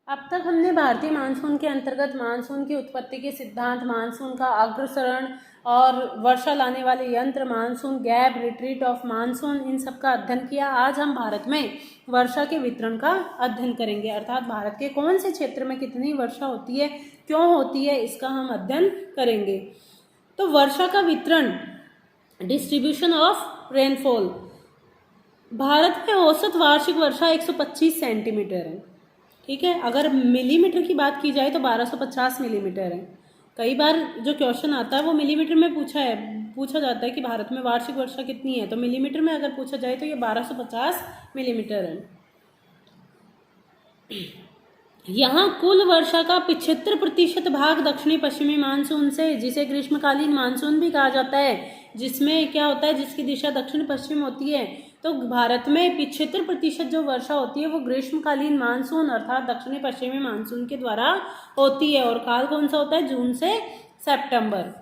अब तक हमने भारतीय मानसून के अंतर्गत मानसून की उत्पत्ति के सिद्धांत, मानसून का अग्रसरण और वर्षा लाने वाले यंत्र, monsoon gap, retreat of monsoon, इन सब का अध्ययन किया। आज हम भारत में वर्षा के वितरण का अध्ययन करेंगे, अर्थात भारत के कौन से क्षेत्र में कितनी वर्षा होती है, क्यों होती है, इसका हम अध्ययन करेंगे। तो वर्षा का वितरण, डिस्ट्रीब्यूशन ऑफ रेनफॉल। भारत में औसत वार्षिक वर्षा 125 सेंटीमीटर है। ठीक है, अगर मिलीमीटर की बात की जाए तो 1250 मिलीमीटर है। कई बार जो क्वेश्चन आता है वो मिलीमीटर में पूछा जाता है कि भारत में वार्षिक वर्षा कितनी है, तो मिलीमीटर में अगर पूछा जाए तो ये 1250 मिलीमीटर है। यहाँ कुल वर्षा का 75% भाग दक्षिणी पश्चिमी मानसून से, जिसे ग्रीष्मकालीन मानसून भी कहा जाता है, जिसमें क्या होता है, जिसकी दिशा दक्षिण पश्चिम होती है। तो भारत में 75% जो वर्षा होती है वो ग्रीष्मकालीन मानसून अर्थात दक्षिणी पश्चिमी मानसून के द्वारा होती है। और काल कौन सा होता है, जून से सितंबर।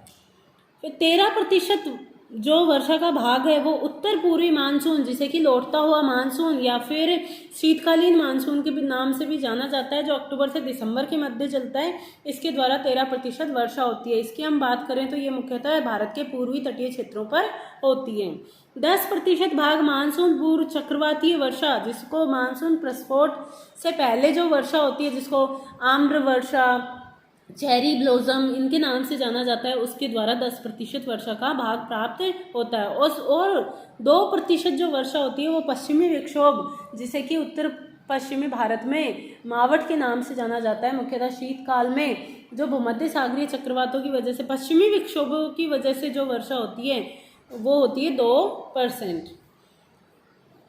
फिर 13% जो वर्षा का भाग है वो उत्तर पूर्वी मानसून, जिसे कि लौटता हुआ मानसून या फिर शीतकालीन मानसून के नाम से भी जाना जाता है, जो अक्टूबर से दिसंबर के मध्य चलता है, इसके द्वारा 13% वर्षा होती है। इसकी हम बात करें तो ये मुख्यतः भारत के पूर्वी तटीय क्षेत्रों पर होती है। 10% भाग मानसून पूर्व चक्रवातीय वर्षा, जिसको मानसून प्रस्फोट से पहले जो वर्षा होती है, जिसको आम्र वर्षा, चेरी ब्लॉसम, इनके नाम से जाना जाता है, उसके द्वारा 10% वर्षा का भाग प्राप्त होता है। और 2% जो वर्षा होती है वो पश्चिमी विक्षोभ, जिसे कि उत्तर पश्चिमी भारत में मावट के नाम से जाना जाता है, मुख्यतः शीतकाल में जो भूमध्य सागरीय चक्रवातों की वजह से, पश्चिमी विक्षोभों की वजह से जो वर्षा होती है वो होती है 2%।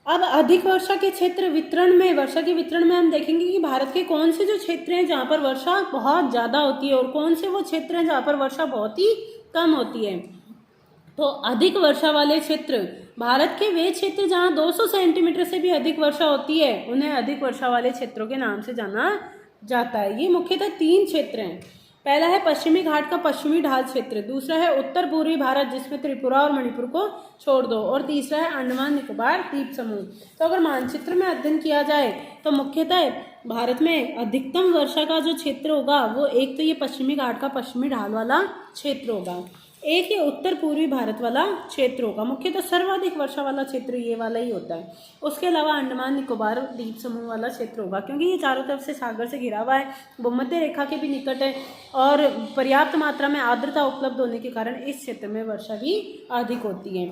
अब अधिक वर्षा के क्षेत्र वितरण में, वर्षा के वितरण में हम देखेंगे कि भारत के कौन से जो क्षेत्र हैं जहाँ पर वर्षा बहुत ज़्यादा होती है और कौन से वो क्षेत्र हैं जहाँ पर वर्षा बहुत ही कम होती है। तो अधिक वर्षा वाले क्षेत्र, भारत के वे क्षेत्र जहाँ 200 सेंटीमीटर से भी अधिक वर्षा होती है, उन्हें अधिक वर्षा वाले क्षेत्रों के नाम से जाना जाता है। ये मुख्यतः 3 क्षेत्र हैं। पहला है पश्चिमी घाट का पश्चिमी ढाल क्षेत्र, दूसरा है उत्तर पूर्वी भारत जिसमें त्रिपुरा और मणिपुर को छोड़ दो, और तीसरा है अंडमान निकोबार द्वीप समूह। तो अगर मानचित्र में अध्ययन किया जाए तो मुख्यतः भारत में अधिकतम वर्षा का जो क्षेत्र होगा वो एक तो ये पश्चिमी घाट का पश्चिमी ढाल वाला क्षेत्र होगा, एक ये उत्तर पूर्वी भारत वाला क्षेत्र होगा। मुख्यतः सर्वाधिक वर्षा वाला क्षेत्र ये वाला ही होता है। उसके अलावा अंडमान निकोबार द्वीप समूह वाला क्षेत्र होगा, क्योंकि ये चारों तरफ से सागर से घिरा हुआ है, भूमध्य रेखा के भी निकट है और पर्याप्त मात्रा में आर्द्रता उपलब्ध होने के कारण इस क्षेत्र में वर्षा भी अधिक होती है।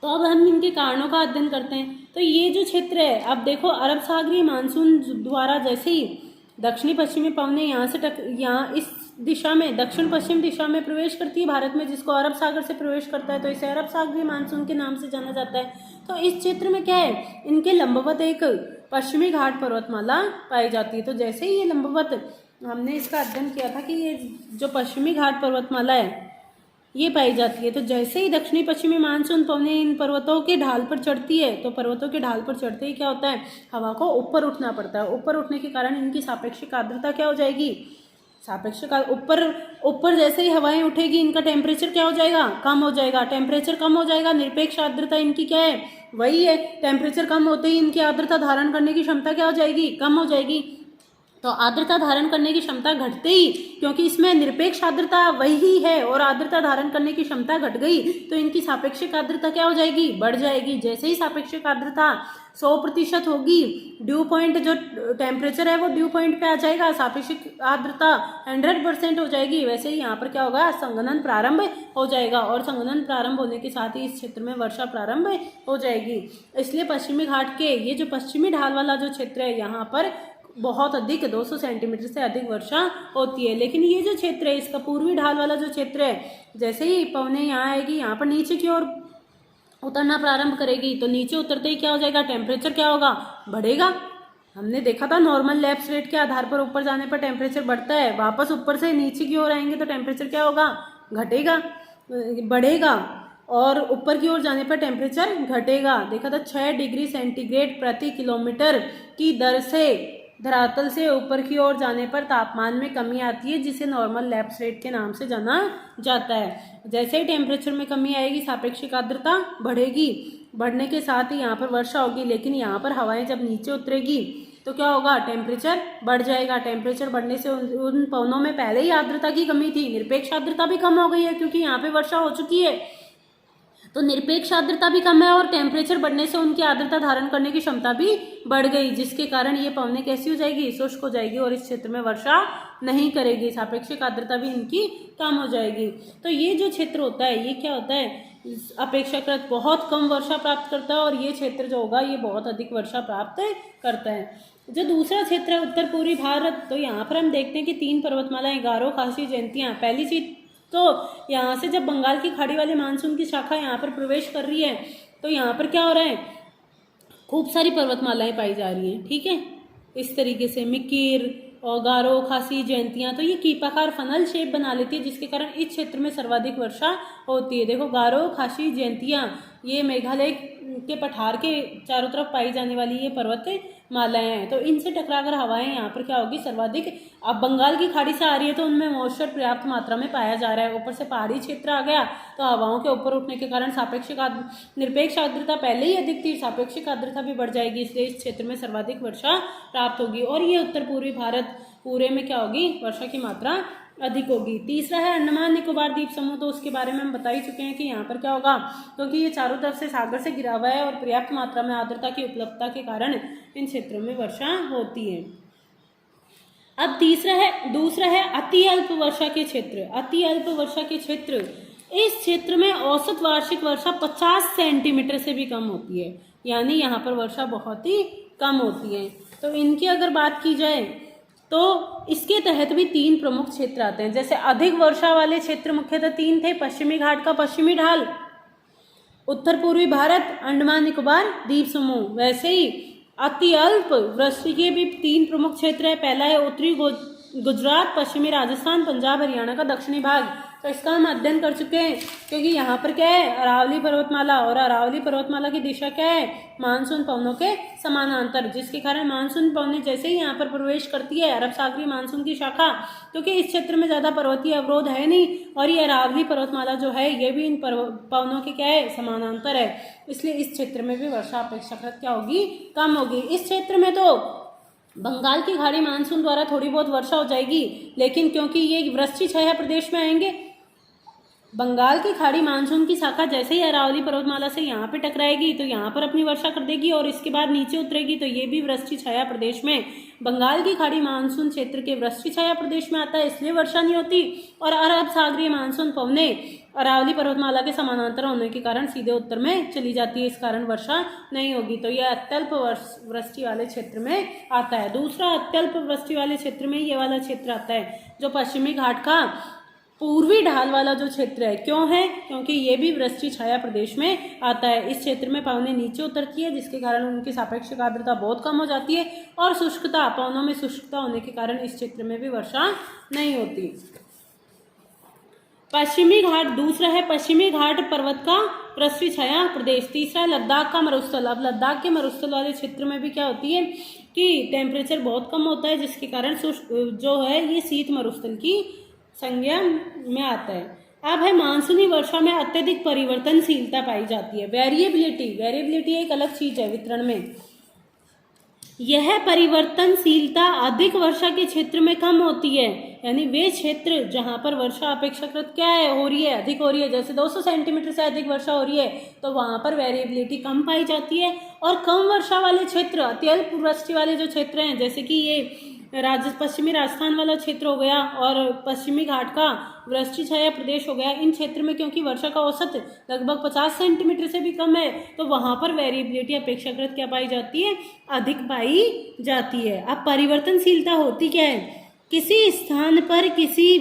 तो अब हम इनके कारणों का अध्ययन करते हैं। तो ये जो क्षेत्र है, अब देखो अरब सागरीय मानसून द्वारा जैसे ही दक्षिणी पश्चिमी पवनें यहाँ इस दिशा में, दक्षिण पश्चिम दिशा में प्रवेश करती है भारत में, जिसको अरब सागर से प्रवेश करता है, तो इसे अरब सागरीय मानसून के नाम से जाना जाता है। तो इस क्षेत्र में क्या है, इनके लंबवत एक पश्चिमी घाट पर्वतमाला पाई जाती है। तो जैसे ही ये लंबवत, हमने इसका अध्ययन किया था कि ये जो पश्चिमी घाट पर्वतमाला है ये पाई जाती है, तो जैसे ही दक्षिणी पश्चिमी मानसून पवनें इन पर्वतों के ढाल पर चढ़ती है, तो पर्वतों के ढाल पर चढ़ते ही क्या होता है, हवा को ऊपर उठना पड़ता है। ऊपर उठने के कारण इनकी सापेक्षिक आर्द्रता क्या हो जाएगी, सापेक्षिक ऊपर जैसे ही हवाएं उठेगी इनका टेम्परेचर क्या हो जाएगा, कम हो जाएगा। टेम्परेचर कम हो जाएगा, निरपेक्ष आर्द्रता इनकी क्या है, वही है। टेम्परेचर कम होते ही इनकी आर्द्रता धारण करने की क्षमता क्या हो जाएगी, कम हो जाएगी। तो आर्द्रता धारण करने की क्षमता घटते ही, क्योंकि इसमें निरपेक्ष आर्द्रता वही है और आर्द्रता धारण करने की क्षमता घट गई, तो इनकी सापेक्षिक आर्द्रता क्या हो जाएगी, बढ़ जाएगी। जैसे ही सापेक्षिक आर्द्रता 100% होगी, ड्यू पॉइंट जो टेम्परेचर है वो ड्यू पॉइंट पे आ जाएगा, सापेक्षिक आर्द्रता 100% हो जाएगी। वैसे ही यहाँ पर क्या होगा, संघनन प्रारंभ हो जाएगा, और संघनन प्रारंभ होने के साथ ही इस क्षेत्र में वर्षा प्रारंभ हो जाएगी। इसलिए पश्चिमी घाट के ये जो पश्चिमी ढाल वाला जो क्षेत्र है, यहाँ पर बहुत अधिक 200 सेंटीमीटर से अधिक वर्षा होती है। लेकिन ये जो क्षेत्र है, इसका पूर्वी ढाल वाला जो क्षेत्र है, जैसे ही पवनें यहाँ आएगी, यहाँ पर नीचे की ओर उतरना प्रारंभ करेगी, तो नीचे उतरते ही क्या हो जाएगा, टेम्परेचर क्या होगा, बढ़ेगा। हमने देखा था नॉर्मल लैप्स रेट के आधार पर ऊपर जाने पर टेम्परेचर बढ़ता है, वापस ऊपर से नीचे की ओर आएंगे तो टेम्परेचर क्या होगा, घटेगा, बढ़ेगा, और ऊपर की ओर जाने पर टेम्परेचर घटेगा। देखा था 6 डिग्री सेंटीग्रेड प्रति किलोमीटर की दर से धरातल से ऊपर की ओर जाने पर तापमान में कमी आती है, जिसे नॉर्मल लैप्स रेट के नाम से जाना जाता है। जैसे ही टेम्परेचर में कमी आएगी, सापेक्षिक आर्द्रता बढ़ेगी, बढ़ने के साथ ही यहाँ पर वर्षा होगी। लेकिन यहाँ पर हवाएं जब नीचे उतरेगी तो क्या होगा, टेम्परेचर बढ़ जाएगा। टेम्परेचर बढ़ने से उन पवनों में पहले ही आर्द्रता की कमी थी, निरपेक्ष आर्द्रता भी कम हो गई है क्योंकि यहाँ पे वर्षा हो चुकी है, तो निरपेक्ष आर्द्रता भी कम है और टेम्परेचर बढ़ने से उनकी आर्द्रता धारण करने की क्षमता भी बढ़ गई, जिसके कारण ये पवनें कैसी हो जाएगी, शुष्क हो जाएगी और इस क्षेत्र में वर्षा नहीं करेगी, सापेक्षिक आर्द्रता भी इनकी कम हो जाएगी। तो ये जो क्षेत्र होता है ये क्या होता है, अपेक्षाकृत बहुत कम वर्षा प्राप्त करता है और ये क्षेत्र जो होगा ये बहुत अधिक वर्षा प्राप्त करता है। जो दूसरा क्षेत्र है उत्तर पूर्वी भारत, तो यहाँ पर हम देखते हैं कि 3 पर्वतमालाएं, गारो, खासी, जयंतियाँ। पहली चीज तो यहाँ से जब बंगाल की खाड़ी वाले मानसून की शाखा यहाँ पर प्रवेश कर रही है तो यहाँ पर क्या हो रहा है, खूब सारी पर्वतमालाएं पाई जा रही हैं, ठीक है, इस तरीके से मिकिर और गारो, खासी, जयंतियाँ, तो ये कीपाकार फनल शेप बना लेती है जिसके कारण इस क्षेत्र में सर्वाधिक वर्षा होती है। देखो गारो, खासी, जयंतियाँ ये मेघालय के पठार के चारों तरफ पाई जाने वाली ये पर्वत मालाएं हैं, तो इनसे टकराकर हवाएं यहाँ पर क्या होगी, सर्वाधिक। अब बंगाल की खाड़ी से आ रही है तो उनमें मॉइस्चर पर्याप्त मात्रा में पाया जा रहा है, ऊपर से पहाड़ी क्षेत्र आ गया तो हवाओं के ऊपर उठने के कारण सापेक्षिक निरपेक्ष आर्द्रता पहले ही अधिक थी, सापेक्षिक आर्द्रता भी बढ़ जाएगी, इसलिए इस क्षेत्र में सर्वाधिक वर्षा प्राप्त होगी और ये उत्तर पूर्वी भारत पूरे में क्या होगी, वर्षा की मात्रा अधिक होगी। तीसरा है अंडमान निकोबार द्वीप समूह, तो उसके बारे में हम बता ही चुके हैं कि यहाँ पर क्या होगा, क्योंकि ये चारों तरफ से सागर से घिरा हुआ है और पर्याप्त मात्रा में आर्द्रता की उपलब्धता के कारण इन क्षेत्रों में वर्षा होती है। अब दूसरा है अति अल्प वर्षा के क्षेत्र। अति अल्प वर्षा के क्षेत्र, इस क्षेत्र में औसत वार्षिक वर्षा 50 सेंटीमीटर से भी कम होती है, यानी यहाँ पर वर्षा बहुत ही कम होती है। तो इनकी अगर बात की जाए तो इसके तहत भी 3 प्रमुख क्षेत्र आते हैं। जैसे अधिक वर्षा वाले क्षेत्र मुख्यतः 3 थे, पश्चिमी घाट का पश्चिमी ढाल, उत्तर पूर्वी भारत, अंडमान निकोबार द्वीप समूह। वैसे ही अति अल्प वृष्टि के भी 3 प्रमुख क्षेत्र है। पहला है उत्तरी गुजरात, पश्चिमी राजस्थान, पंजाब हरियाणा का दक्षिणी भाग। तो इसका हम अध्ययन कर चुके हैं क्योंकि यहाँ पर क्या है, अरावली पर्वतमाला, और अरावली पर्वतमाला की दिशा क्या है, मानसून पवनों के समानांतर, जिसके कारण मानसून पवनें जैसे ही यहाँ पर प्रवेश करती है अरब सागरीय मानसून की शाखा, क्योंकि इस क्षेत्र में ज़्यादा पर्वतीय अवरोध है नहीं और ये अरावली पर्वतमाला जो है ये भी इन पवनों के क्या है, समानांतर है, इसलिए इस क्षेत्र में भी वर्षा अपेक्षाकृत क्या होगी, कम होगी। इस क्षेत्र में तो बंगाल की खाड़ी मानसून द्वारा थोड़ी बहुत वर्षा हो जाएगी, लेकिन क्योंकि ये वृष्टि छाया प्रदेश में आएंगे, बंगाल की खाड़ी मानसून की शाखा जैसे ही अरावली पर्वतमाला से यहाँ पे टकराएगी तो यहाँ पर अपनी वर्षा कर देगी और इसके बाद नीचे उतरेगी तो ये भी वृष्टि छाया प्रदेश में, बंगाल की खाड़ी मानसून क्षेत्र के वृष्टि छाया प्रदेश में आता है, इसलिए वर्षा नहीं होती। और अरब सागरीय मानसून पवनें अरावली पर्वतमाला के समानांतर होने के कारण सीधे उत्तर में चली जाती है, इस कारण वर्षा नहीं होगी। तो यह अत्यल्प वृष्टि वाले क्षेत्र में आता है। दूसरा अत्यल्प वृष्टि वाले क्षेत्र में ये वाला क्षेत्र आता है जो पश्चिमी घाट का पूर्वी ढाल वाला जो क्षेत्र है। क्यों है, क्योंकि ये भी वृष्टि छाया प्रदेश में आता है। इस क्षेत्र में पवनें नीचे उतरती है जिसके कारण उनकी सापेक्षिक आर्द्रता बहुत कम हो जाती है और शुष्कता, पवनों में शुष्कता होने के कारण इस क्षेत्र में भी वर्षा नहीं होती। पश्चिमी घाट दूसरा है, पश्चिमी घाट पर्वत का वृष्टि छाया प्रदेश। तीसरा है लद्दाख का मरुस्थल। अब लद्दाख के मरुस्थल वाले क्षेत्र में भी क्या होती है कि टेम्परेचर बहुत कम होता है जिसके कारण जो है ये शीत मरुस्थल की संज्ञा में आता है। अब है मानसूनी वर्षा में अत्यधिक परिवर्तनशीलता पाई जाती है। वेरिएबिलिटी एक अलग चीज है वितरण में। यह परिवर्तनशीलता अधिक वर्षा के क्षेत्र में कम होती है, यानी वे क्षेत्र जहां पर वर्षा अपेक्षाकृत क्या है, हो रही है, अधिक हो रही है, जैसे 200 सेंटीमीटर से अधिक वर्षा हो रही है तो वहां पर वेरिएबिलिटी कम पाई जाती है। और कम वर्षा वाले क्षेत्र, अत्यल्प वृष्टि वाले जो क्षेत्र हैं, जैसे कि ये पश्चिमी राजस्थान वाला क्षेत्र हो गया और पश्चिमी घाट का वृष्टि छाया प्रदेश हो गया, इन क्षेत्र में क्योंकि वर्षा का औसत लगभग 50 सेंटीमीटर से भी कम है तो वहां पर वेरिएबिलिटी अपेक्षाकृत क्या पाई जाती है, अधिक पाई जाती है। अब परिवर्तनशीलता होती क्या है, किसी स्थान पर किसी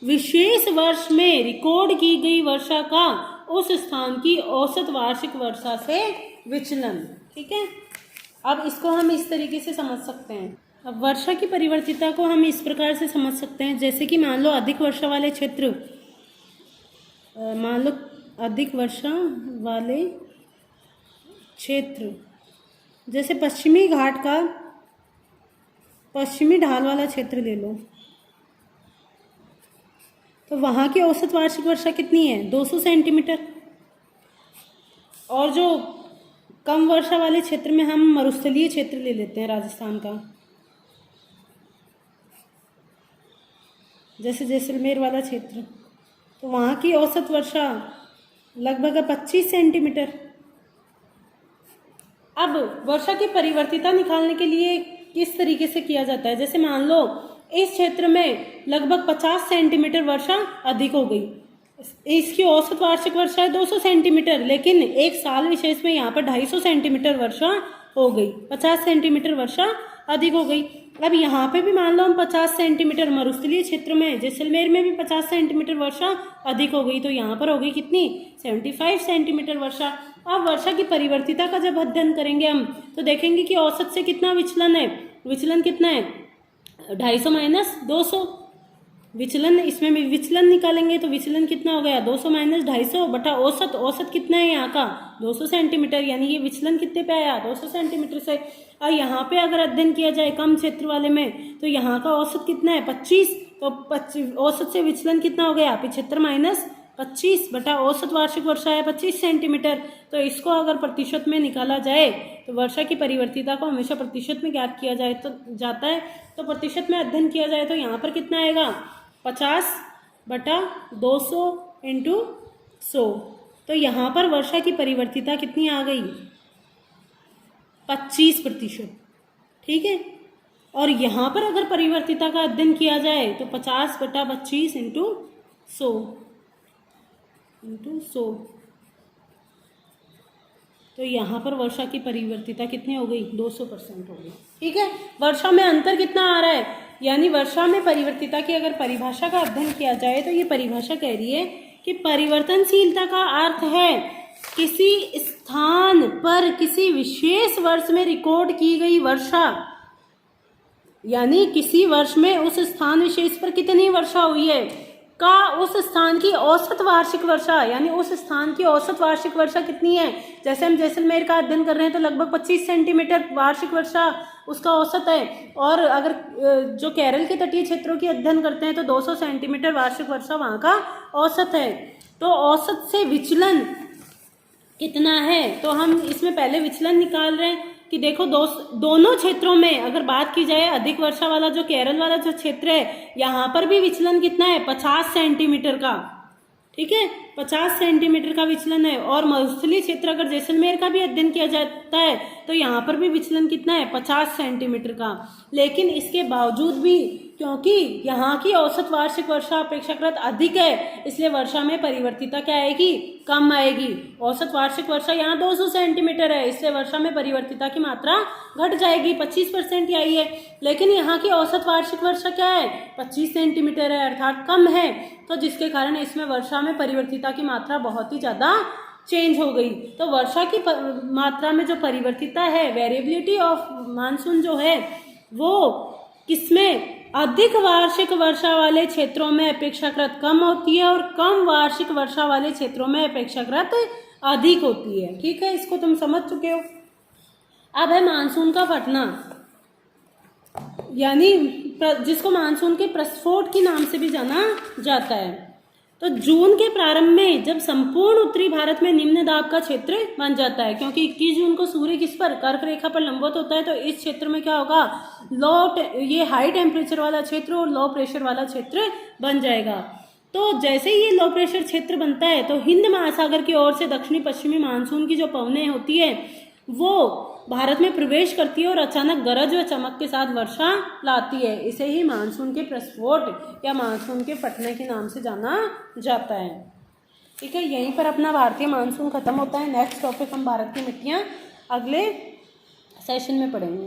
विशेष वर्ष में रिकॉर्ड की गई वर्षा का उस स्थान की औसत वार्षिक वर्षा से विचलन। ठीक है, अब इसको हम इस तरीके से समझ सकते हैं। अब वर्षा की परिवर्तिता को हम इस प्रकार से समझ सकते हैं, जैसे कि मान लो अधिक वर्षा वाले क्षेत्र, मान लो अधिक वर्षा वाले क्षेत्र जैसे पश्चिमी घाट का पश्चिमी ढाल वाला क्षेत्र ले लो, तो वहाँ की औसत वार्षिक वर्षा कितनी है, 200 सेंटीमीटर। और जो कम वर्षा वाले क्षेत्र में हम मरुस्थलीय क्षेत्र ले लेते हैं राजस्थान का, जैसे जैसलमेर वाला क्षेत्र, तो वहाँ की औसत वर्षा लगभग 25 सेंटीमीटर। अब वर्षा की परिवर्तिता निकालने के लिए किस तरीके से किया जाता है, जैसे मान लो इस क्षेत्र में लगभग 50 सेंटीमीटर वर्षा अधिक हो गई, इसकी औसत वार्षिक वर्षा है 200 सेंटीमीटर, लेकिन एक साल विशेष में यहाँ पर 250 सेंटीमीटर वर्षा हो गई, 50 सेंटीमीटर वर्षा अधिक हो गई। अब यहाँ पे भी मान लो हम 50 सेंटीमीटर, मरुस्थलीय क्षेत्र में जैसलमेर में भी 50 सेंटीमीटर वर्षा अधिक हो गई, तो यहाँ पर हो गई कितनी, 75 सेंटीमीटर वर्षा। अब वर्षा की परिवर्तिता का जब अध्ययन करेंगे हम, तो देखेंगे कि औसत से कितना विचलन है, विचलन कितना है, 250 माइनस 200, विचलन, इसमें भी विचलन निकालेंगे तो विचलन कितना हो गया, 200 माइनस 250 बटा औसत, औसत कितना है यहाँ का 200 सेंटीमीटर, यानी ये विचलन कितने पे आया, 200 सेंटीमीटर से। और यहाँ पे अगर अध्ययन किया जाए कम क्षेत्र वाले में, तो यहाँ का औसत कितना है 25, तो 25 औसत से विचलन कितना हो गया 75 माइनस 25 बटा औसत वार्षिक वर्षा है 25 सेंटीमीटर। तो इसको अगर प्रतिशत में निकाला जाए, तो वर्षा की परिवर्तिता को हमेशा प्रतिशत में ज्ञात किया जाए तो जाता है, तो प्रतिशत में अध्ययन किया जाए तो यहाँ पर कितना आएगा 50 बटा 200 इंटू 100, तो यहाँ पर वर्षा की परिवर्तिता कितनी आ गई 25%, ठीक है। और यहाँ पर अगर परिवर्तिता का अध्ययन किया जाए तो 50 बटा 25 इंटू 100, तो यहाँ पर वर्षा की परिवर्तिता कितनी हो गई 200% हो गई, ठीक है। वर्षा में अंतर कितना आ रहा है, यानी वर्षा में परिवर्तिता की अगर परिभाषा का अध्ययन किया जाए तो ये परिभाषा कह रही है कि परिवर्तनशीलता का अर्थ है किसी स्थान पर किसी विशेष वर्ष में रिकॉर्ड की गई वर्षा, यानी किसी वर्ष में उस स्थान विशेष पर कितनी वर्षा हुई है का उस स्थान की औसत वार्षिक वर्षा, यानी उस स्थान की औसत वार्षिक वर्षा कितनी है। जैसे हम जैसलमेर का अध्ययन कर रहे हैं तो लगभग 25 सेंटीमीटर वार्षिक वर्षा उसका औसत है, और अगर जो केरल के तटीय क्षेत्रों की अध्ययन करते हैं तो 200 सेंटीमीटर वार्षिक वर्षा वहाँ का औसत है। तो औसत से विचलन कितना है, तो हम इसमें पहले विचलन निकाल रहे हैं कि देखो दोनों क्षेत्रों में अगर बात की जाए, अधिक वर्षा वाला जो केरल वाला जो क्षेत्र है यहाँ पर भी विचलन कितना है 50 सेंटीमीटर का, ठीक है, 50 सेंटीमीटर का विचलन है। और मरुस्थलीय क्षेत्र अगर जैसलमेर का भी अध्ययन किया जाता है तो यहाँ पर भी विचलन कितना है 50 सेंटीमीटर का। लेकिन इसके बावजूद भी क्योंकि यहाँ की औसत वार्षिक वर्षा अपेक्षाकृत अधिक है, इसलिए वर्षा में परिवर्तिता क्या आएगी, कम आएगी। औसत वार्षिक वर्षा यहाँ 200 सेंटीमीटर है, इसलिए वर्षा में परिवर्तिता की मात्रा घट जाएगी, 25% ही आई है। लेकिन यहाँ की औसत वार्षिक वर्षा क्या है 25 सेंटीमीटर है, अर्थात कम है, तो जिसके कारण इसमें वर्षा में परिवर्तिता की मात्रा बहुत ही ज़्यादा चेंज हो गई। तो वर्षा की मात्रा में जो परिवर्तिता है, वेरिएबिलिटी ऑफ मानसून जो है वो किसमें, अधिक वार्षिक वर्षा वाले क्षेत्रों में अपेक्षाकृत कम होती है और कम वार्षिक वर्षा वाले क्षेत्रों में अपेक्षाकृत अधिक होती है, ठीक है। इसको तुम समझ चुके हो। अब है मानसून का फटना, यानी जिसको मानसून के प्रस्फोट के नाम से भी जाना जाता है। तो जून के प्रारंभ में जब संपूर्ण उत्तरी भारत में निम्न दाब का क्षेत्र बन जाता है, क्योंकि 21 जून को सूर्य किस पर, कर्क रेखा पर लंबवत होता है, तो इस क्षेत्र में क्या होगा, ये हाई टेम्परेचर वाला क्षेत्र और लो प्रेशर वाला क्षेत्र बन जाएगा। तो जैसे ही ये लो प्रेशर क्षेत्र बनता है तो हिंद महासागर की ओर से दक्षिणी पश्चिमी मानसून की जो पवनें होती है वो भारत में प्रवेश करती है और अचानक गरज व चमक के साथ वर्षा लाती है। इसे ही मानसून के प्रस्फोट या मानसून के फटने के नाम से जाना जाता है, ठीक है। यहीं पर अपना भारतीय मानसून खत्म होता है। नेक्स्ट टॉपिक हम भारत की मिट्टियाँ अगले सेशन में पढ़ेंगे।